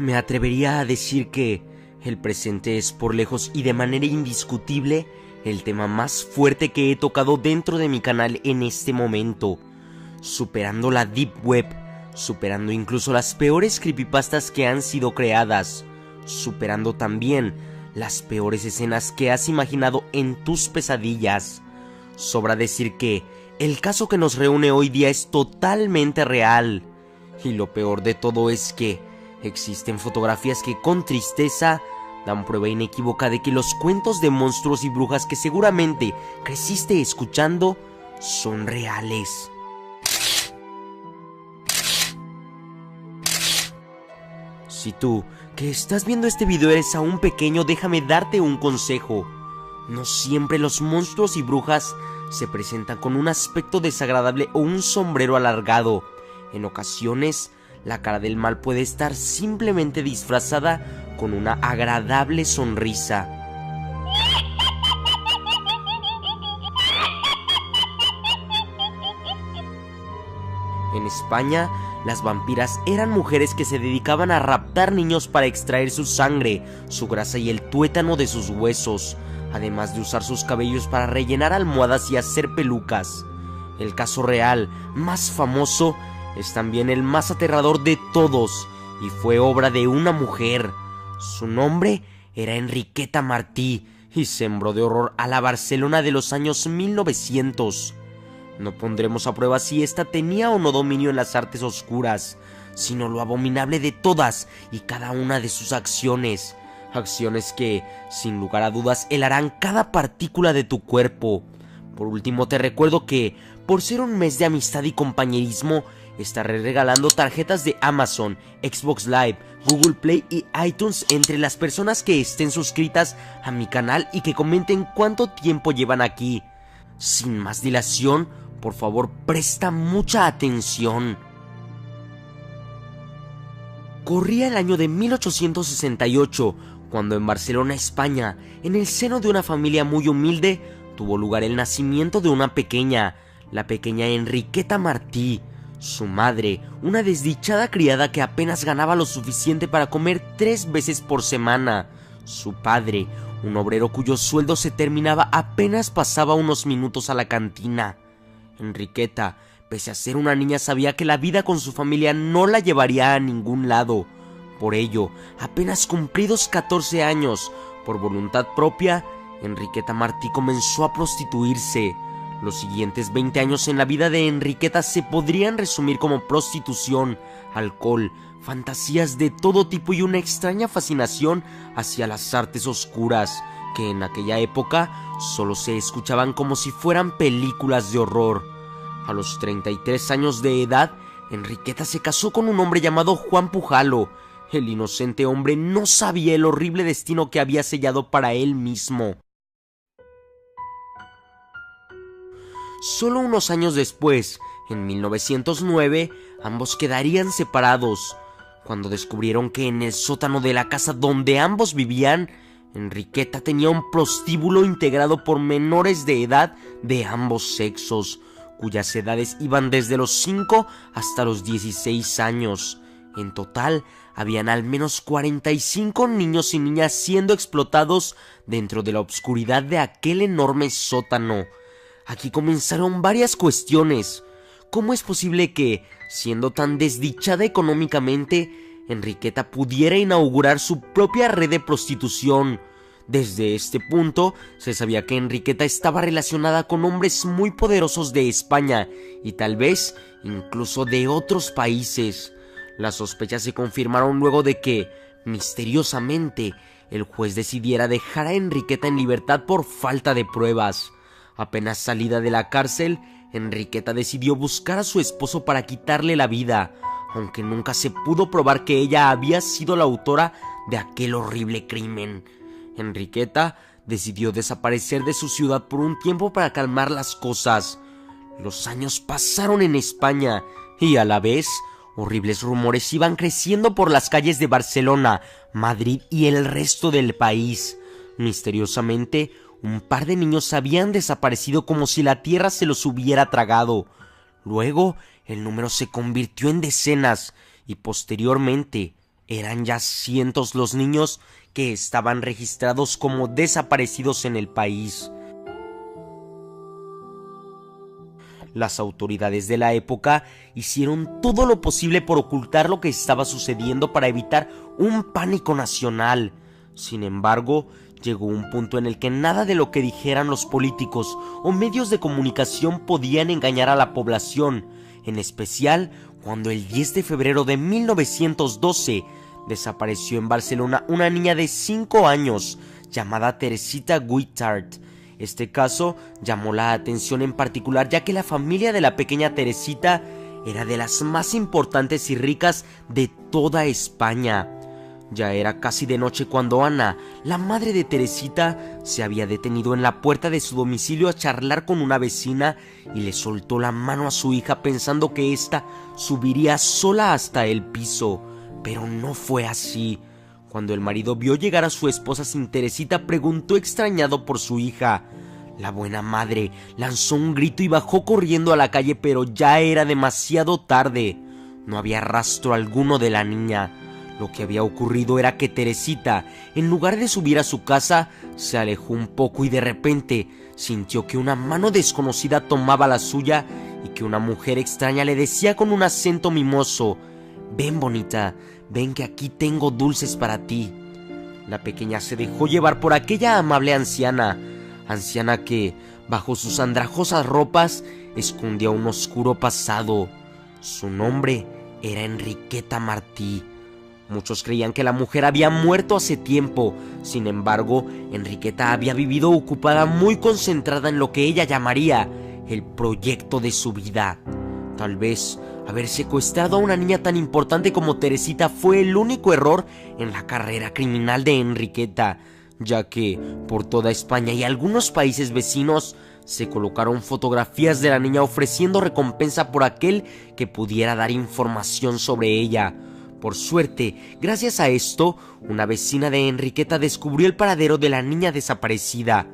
Me atrevería a decir que el presente es por lejos y de manera indiscutible el tema más fuerte que he tocado dentro de mi canal en este momento, superando la Deep Web, superando incluso las peores creepypastas que han sido creadas, superando también las peores escenas que has imaginado en tus pesadillas. Sobra decir que el caso que nos reúne hoy día es totalmente real, y lo peor de todo es que existen fotografías que con tristeza dan prueba inequívoca de que los cuentos de monstruos y brujas que seguramente creciste escuchando son reales. Si tú, que estás viendo este video, eres aún pequeño, déjame darte un consejo. No siempre los monstruos y brujas se presentan con un aspecto desagradable o un sombrero alargado. En ocasiones, la cara del mal puede estar simplemente disfrazada con una agradable sonrisa. En España, las vampiras eran mujeres que se dedicaban a raptar niños para extraer su sangre, su grasa y el tuétano de sus huesos, además de usar sus cabellos para rellenar almohadas y hacer pelucas. El caso real más famoso es también el más aterrador de todos, y fue obra de una mujer. Su nombre era Enriqueta Martí, y sembró de horror a la Barcelona de los años 1900. No pondremos a prueba si ésta tenía o no dominio en las artes oscuras, sino lo abominable de todas y cada una de sus acciones. Acciones que, sin lugar a dudas, helarán cada partícula de tu cuerpo. Por último, te recuerdo que, por ser un mes de amistad y compañerismo, estaré regalando tarjetas de Amazon, Xbox Live, Google Play y iTunes entre las personas que estén suscritas a mi canal y que comenten cuánto tiempo llevan aquí. Sin más dilación, por favor, presta mucha atención. Corría el año de 1868, cuando en Barcelona, España, en el seno de una familia muy humilde, tuvo lugar el nacimiento de una pequeña, la pequeña Enriqueta Martí. Su madre, una desdichada criada que apenas ganaba lo suficiente para comer 3 veces por semana. Su padre, un obrero cuyo sueldo se terminaba apenas pasaba unos minutos a la cantina. Enriqueta, pese a ser una niña, sabía que la vida con su familia no la llevaría a ningún lado. Por ello, apenas cumplidos 14 años, por voluntad propia, Enriqueta Martí comenzó a prostituirse. Los siguientes 20 años en la vida de Enriqueta se podrían resumir como prostitución, alcohol, fantasías de todo tipo y una extraña fascinación hacia las artes oscuras, que en aquella época solo se escuchaban como si fueran películas de horror. A los 33 años de edad, Enriqueta se casó con un hombre llamado Juan Pujalo. El inocente hombre no sabía el horrible destino que había sellado para él mismo. Solo unos años después, en 1909, ambos quedarían separados, cuando descubrieron que en el sótano de la casa donde ambos vivían, Enriqueta tenía un prostíbulo integrado por menores de edad de ambos sexos, cuyas edades iban desde los 5 hasta los 16 años. En total, habían al menos 45 niños y niñas siendo explotados dentro de la oscuridad de aquel enorme sótano. Aquí comenzaron varias cuestiones. ¿Cómo es posible que, siendo tan desdichada económicamente, Enriqueta pudiera inaugurar su propia red de prostitución? Desde este punto, se sabía que Enriqueta estaba relacionada con hombres muy poderosos de España y tal vez incluso de otros países. Las sospechas se confirmaron luego de que, misteriosamente, el juez decidiera dejar a Enriqueta en libertad por falta de pruebas. Apenas salida de la cárcel, Enriqueta decidió buscar a su esposo para quitarle la vida, aunque nunca se pudo probar que ella había sido la autora de aquel horrible crimen. Enriqueta decidió desaparecer de su ciudad por un tiempo para calmar las cosas. Los años pasaron en España y a la vez horribles rumores iban creciendo por las calles de Barcelona, Madrid y el resto del país. Misteriosamente, un par de niños habían desaparecido como si la tierra se los hubiera tragado. Luego, el número se convirtió en decenas y posteriormente Eran ya cientos los niños que estaban registrados como desaparecidos en el país. Las autoridades de la época hicieron todo lo posible por ocultar lo que estaba sucediendo para evitar un pánico nacional. Sin embargo, llegó un punto en el que nada de lo que dijeran los políticos o medios de comunicación podían engañar a la población, en especial cuando el 10 de febrero de 1912 desapareció en Barcelona una niña de 5 años llamada Teresita Guittard. Este caso llamó la atención en particular ya que la familia de la pequeña Teresita era de las más importantes y ricas de toda España. Ya era casi de noche cuando Ana, la madre de Teresita, se había detenido en la puerta de su domicilio a charlar con una vecina y le soltó la mano a su hija pensando que ésta subiría sola hasta el piso, pero no fue así. Cuando el marido vio llegar a su esposa sin Teresita, preguntó extrañado por su hija. La buena madre lanzó un grito y bajó corriendo a la calle, pero ya era demasiado tarde. No había rastro alguno de la niña. Lo que había ocurrido era que Teresita, en lugar de subir a su casa, se alejó un poco y de repente sintió que una mano desconocida tomaba la suya y que una mujer extraña le decía con un acento mimoso: «Ven, bonita, ven que aquí tengo dulces para ti». La pequeña se dejó llevar por aquella amable anciana que, bajo sus andrajosas ropas, escondía un oscuro pasado. Su nombre era Enriqueta Martí. Muchos creían que la mujer había muerto hace tiempo. Sin embargo, Enriqueta había vivido ocupada, muy concentrada en lo que ella llamaría el proyecto de su vida. Tal vez haber secuestrado a una niña tan importante como Teresita fue el único error en la carrera criminal de Enriqueta, ya que por toda España y algunos países vecinos se colocaron fotografías de la niña ofreciendo recompensa por aquel que pudiera dar información sobre ella. Por suerte, gracias a esto, una vecina de Enriqueta descubrió el paradero de la niña desaparecida.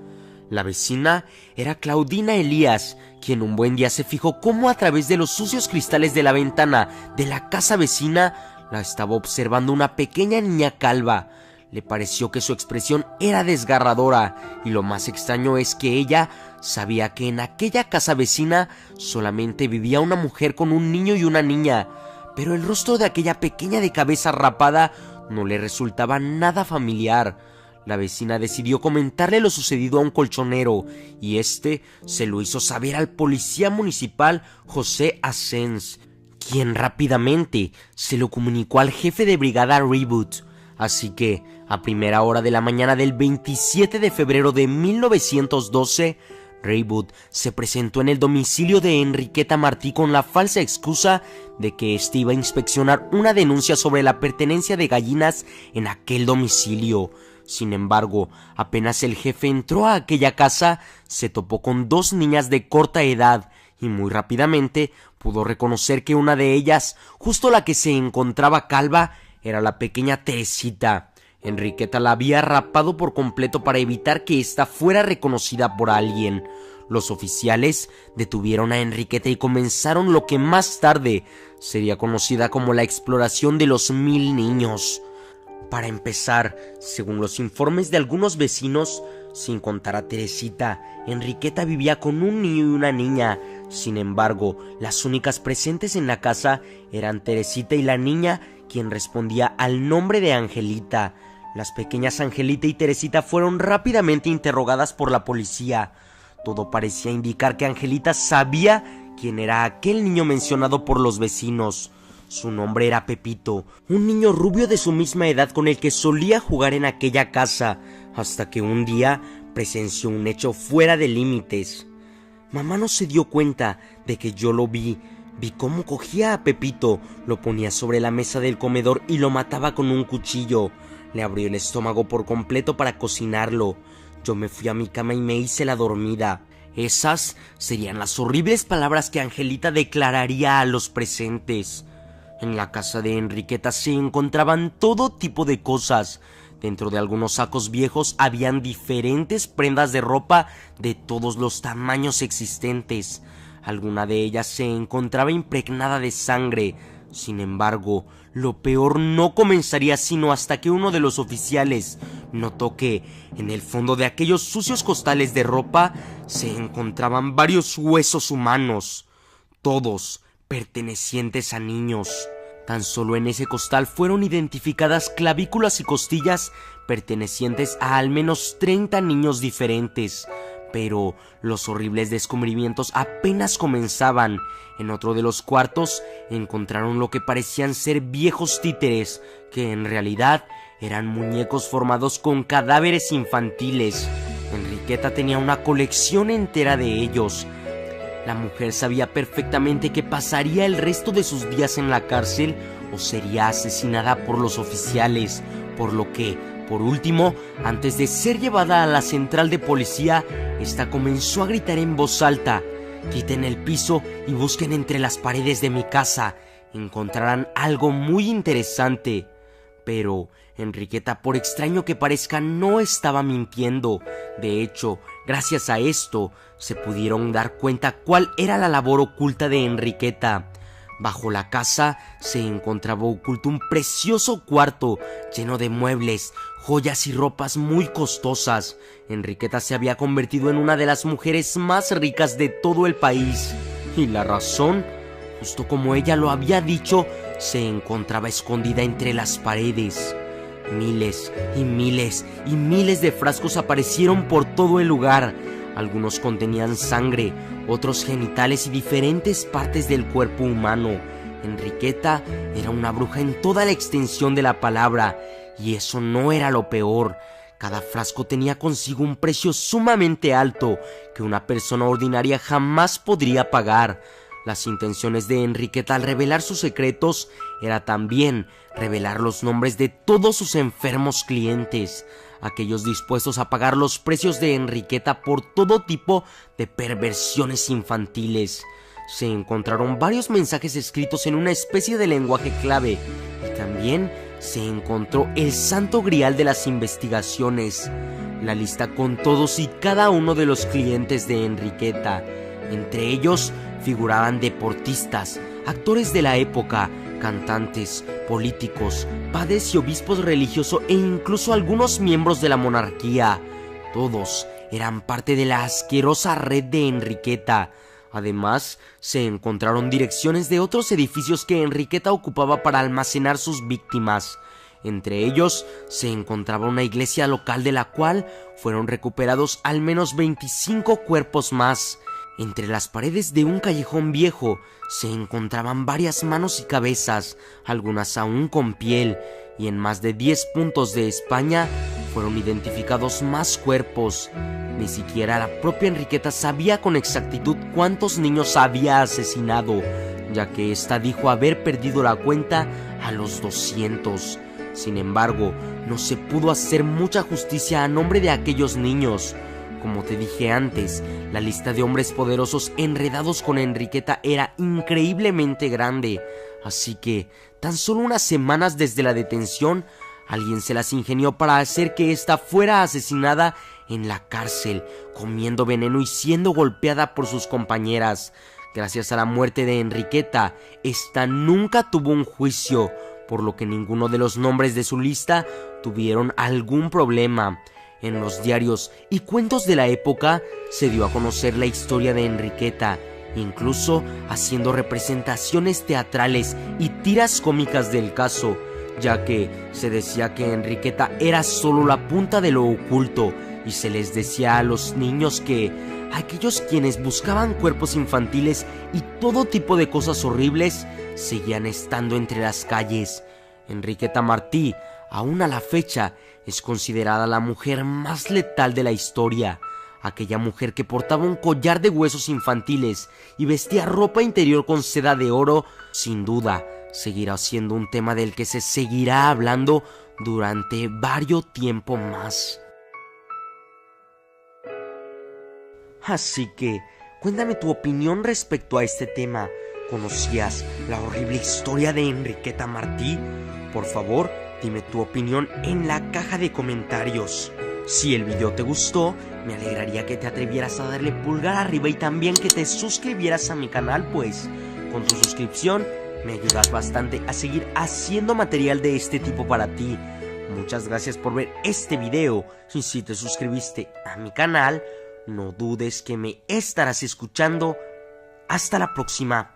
La vecina era Claudina Elías, quien un buen día se fijó cómo a través de los sucios cristales de la ventana de la casa vecina la estaba observando una pequeña niña calva. Le pareció que su expresión era desgarradora, y lo más extraño es que ella sabía que en aquella casa vecina solamente vivía una mujer con un niño y una niña, pero el rostro de aquella pequeña de cabeza rapada no le resultaba nada familiar. La vecina decidió comentarle lo sucedido a un colchonero, y este se lo hizo saber al policía municipal José Asens, quien rápidamente se lo comunicó al jefe de brigada Reboot. Así que, a primera hora de la mañana del 27 de febrero de 1912, Reboot se presentó en el domicilio de Enriqueta Martí con la falsa excusa de que éste iba a inspeccionar una denuncia sobre la pertenencia de gallinas en aquel domicilio. Sin embargo, apenas el jefe entró a aquella casa, se topó con dos niñas de corta edad y muy rápidamente pudo reconocer que una de ellas, justo la que se encontraba calva, era la pequeña Teresita. Enriqueta la había rapado por completo para evitar que ésta fuera reconocida por alguien. Los oficiales detuvieron a Enriqueta y comenzaron lo que más tarde sería conocida como la exploración de los 1000 niños. Para empezar, según los informes de algunos vecinos, sin contar a Teresita, Enriqueta vivía con un niño y una niña. Sin embargo, las únicas presentes en la casa eran Teresita y la niña, quien respondía al nombre de Angelita. Las pequeñas Angelita y Teresita fueron rápidamente interrogadas por la policía. Todo parecía indicar que Angelita sabía quién era aquel niño mencionado por los vecinos. Su nombre era Pepito, un niño rubio de su misma edad con el que solía jugar en aquella casa, hasta que un día presenció un hecho fuera de límites. Mamá no se dio cuenta de que yo lo vi. Vi cómo cogía a Pepito, lo ponía sobre la mesa del comedor y lo mataba con un cuchillo. Le abrió el estómago por completo para cocinarlo. Yo me fui a mi cama y me hice la dormida. Esas serían las horribles palabras que Angelita declararía a los presentes. En la casa de Enriqueta se encontraban todo tipo de cosas. Dentro de algunos sacos viejos habían diferentes prendas de ropa de todos los tamaños existentes. Alguna de ellas se encontraba impregnada de sangre. Sin embargo, lo peor no comenzaría sino hasta que uno de los oficiales notó que en el fondo de aquellos sucios costales de ropa se encontraban varios huesos humanos, todos pertenecientes a niños. Tan solo en ese costal fueron identificadas clavículas y costillas pertenecientes a al menos 30 niños diferentes. Pero los horribles descubrimientos apenas comenzaban. En otro de los cuartos encontraron lo que parecían ser viejos títeres, que en realidad eran muñecos formados con cadáveres infantiles. Enriqueta tenía una colección entera de ellos. La mujer sabía perfectamente que pasaría el resto de sus días en la cárcel o sería asesinada por los oficiales, por lo que, por último, antes de ser llevada a la central de policía, esta comenzó a gritar en voz alta: «Quiten el piso y busquen entre las paredes de mi casa. Encontrarán algo muy interesante». Pero Enriqueta, por extraño que parezca, no estaba mintiendo. De hecho, gracias a esto, se pudieron dar cuenta cuál era la labor oculta de Enriqueta. Bajo la casa se encontraba oculto un precioso cuarto lleno de muebles, joyas y ropas muy costosas. Enriqueta se había convertido en una de las mujeres más ricas de todo el país. Y la razón, justo como ella lo había dicho, se encontraba escondida entre las paredes. Miles y miles y miles de frascos aparecieron por todo el lugar. Algunos contenían sangre, otros genitales y diferentes partes del cuerpo humano. Enriqueta era una bruja en toda la extensión de la palabra, y eso no era lo peor. Cada frasco tenía consigo un precio sumamente alto que una persona ordinaria jamás podría pagar. Las intenciones de Enriqueta al revelar sus secretos era también revelar los nombres de todos sus enfermos clientes, aquellos dispuestos a pagar los precios de Enriqueta por todo tipo de perversiones infantiles. Se encontraron varios mensajes escritos en una especie de lenguaje clave, y también se encontró el santo grial de las investigaciones, la lista con todos y cada uno de los clientes de Enriqueta. Entre ellos figuraban deportistas, actores de la época, cantantes, políticos, padres y obispos religiosos e incluso algunos miembros de la monarquía. Todos eran parte de la asquerosa red de Enriqueta. Además, se encontraron direcciones de otros edificios que Enriqueta ocupaba para almacenar sus víctimas. Entre ellos se encontraba una iglesia local de la cual fueron recuperados al menos 25 cuerpos más. Entre las paredes de un callejón viejo se encontraban varias manos y cabezas, algunas aún con piel, y en más de 10 puntos de España fueron identificados más cuerpos. Ni siquiera la propia Enriqueta sabía con exactitud cuántos niños había asesinado, ya que ésta dijo haber perdido la cuenta a los 200. Sin embargo, no se pudo hacer mucha justicia a nombre de aquellos niños. Como te dije antes, la lista de hombres poderosos enredados con Enriqueta era increíblemente grande, así que, tan solo unas semanas desde la detención, alguien se las ingenió para hacer que ésta fuera asesinada en la cárcel, comiendo veneno y siendo golpeada por sus compañeras. Gracias a la muerte de Enriqueta, ésta nunca tuvo un juicio, por lo que ninguno de los nombres de su lista tuvieron algún problema. En los diarios y cuentos de la época se dio a conocer la historia de Enriqueta, incluso haciendo representaciones teatrales y tiras cómicas del caso, ya que se decía que Enriqueta era solo la punta de lo oculto, y se les decía a los niños que aquellos quienes buscaban cuerpos infantiles y todo tipo de cosas horribles seguían estando entre las calles. Enriqueta Martí, aún a la fecha, es considerada la mujer más letal de la historia. Aquella mujer que portaba un collar de huesos infantiles y vestía ropa interior con seda de oro, sin duda, seguirá siendo un tema del que se seguirá hablando durante varios tiempo más. Así que, cuéntame tu opinión respecto a este tema. ¿Conocías la horrible historia de Enriqueta Martí? Por favor, dime tu opinión en la caja de comentarios. Si el video te gustó, me alegraría que te atrevieras a darle pulgar arriba y también que te suscribieras a mi canal, pues con tu suscripción Me ayudas bastante a seguir haciendo material de este tipo para ti. Muchas gracias por ver este video y si te suscribiste a mi canal, no dudes que me estarás escuchando. Hasta la próxima.